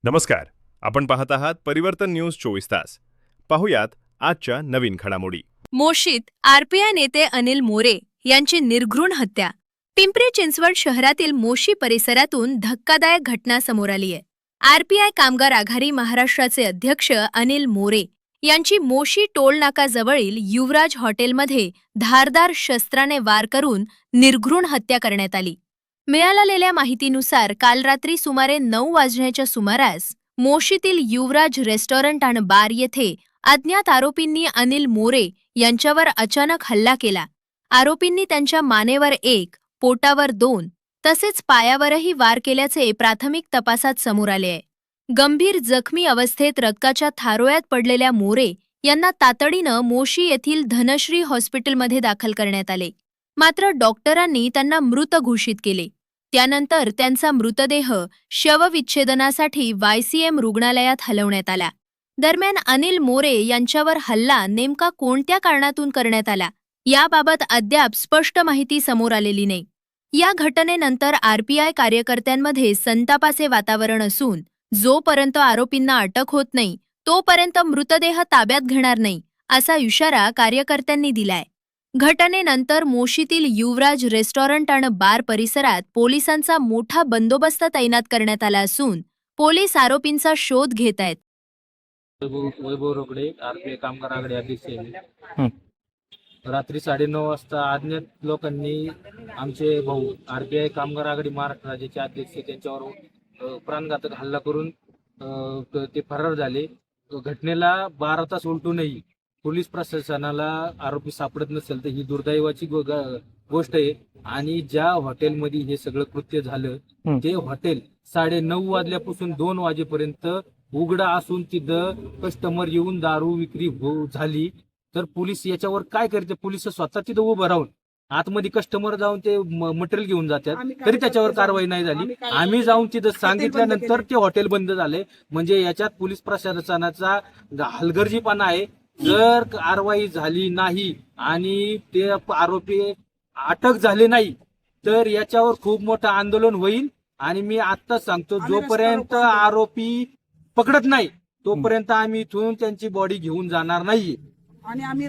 नमस्कार, आपण पाहत आहात परिवर्तन न्यूज 24 तास. पाहुयात आजच्या नवीन घडामोडी. मोशीत आरपीआय नेते अनिल मोरे यांची निर्घृण हत्या. पिंपरी चिंचवड शहरातील मोशी परिसरातून धक्कादायक घटना समोर आली आहे. आरपीआय कामगार आघाडी महाराष्ट्राचे अध्यक्ष अनिल मोरे यांची मोशी टोल नाकाजवळील युवराज हॉटेलमध्ये धारदार शस्त्राने वार करून निर्घृण हत्या करण्यात आली. मिळालेल्या माहितीनुसार काल रात्री सुमारे 9 वाजण्याच्या सुमारास मोशीतील युवराज रेस्टॉरंट आणि बार येथे अज्ञात आरोपींनी अनिल मोरे यांच्यावर अचानक हल्ला केला. आरोपींनी त्यांच्या मानेवर 1, पोटावर 2 तसेच पायावरही वार केल्याचे प्राथमिक तपासात समोर आले आहे. गंभीर जखमी अवस्थेत रक्ताच्या थारोळ्यात पडलेल्या मोरे यांना तातडीनं मोशी येथील धनश्री हॉस्पिटलमध्ये दाखल करण्यात आले. मात्र डॉक्टरांनी त्यांना मृत घोषित केले. त्यानंतर त्यांचा मृतदेह शवविच्छेदनासाठी YCM रुग्णालयात हलवण्यात आला. दरम्यान अनिल मोरे यांच्यावर हल्ला नेमका कोणत्या कारणातून करण्यात आला याबाबत अद्याप स्पष्ट माहिती समोर आलेली नाही. या घटनेनंतर आरपीआय कार्यकर्त्यांमध्ये संतापाचे वातावरण असून जोपर्यंत आरोपींना अटक होत नाही तोपर्यंत मृतदेह ताब्यात घेणार नाही असा इशारा कार्यकर्त्यांनी दिलाय. घटनेनंतर मोशीतील युवराज रेस्टॉरंट आणि बार परिसरात पोलिसांचा मोठा बंदोबस्त तैनात करण्यात आला असून पोलीस आरोपींचा शोध घेत आहेत. वैभव रोकडे, आरपीआय कामगार आघाडी अध्यक्ष आहे. रात्री 9:30 वाजता अज्ञात लोकांनी आमचे भाऊ आरपीआय कामगार आघाडी महाराष्ट्र राज्याचे अध्यक्ष त्यांच्यावर प्राणघातक हल्ला करून ते फरार झाले. घटनेला 12 तास उलटूनही पोलीस प्रशासनाला आरोपी सापडत नसेल तर ही दुर्दैवाची गोष्ट आहे. आणि ज्या हॉटेलमध्ये हे सगळं कृत्य झालं ते हॉटेल 9:30 वाजल्यापासून 2 वाजेपर्यंत उघडा असून तिथं कस्टमर येऊन दारू विक्री झाली तर पोलीस याच्यावर काय करते? पोलीस स्वतः तिथं उभं राहून आतमध्ये कस्टमर जाऊन ते मटेरियल घेऊन जातात तरी त्याच्यावर कारवाई नाही झाली. आम्ही जाऊन तिथं सांगितल्यानंतर ते हॉटेल बंद झाले. म्हणजे याच्यात पोलीस प्रशासनाचा हलगर्जीपणा आहे. जर कारवाई झाली नाही आणि ते आरोपी अटक झाले नाही तर याच्यावर खूप मोठं आंदोलन होईल. आणि मी आत्ताच सांगतो, जोपर्यंत आरोपी पकडत नाही तोपर्यंत आम्ही इथून त्यांची बॉडी घेऊन जाणार नाही. आणि आम्ही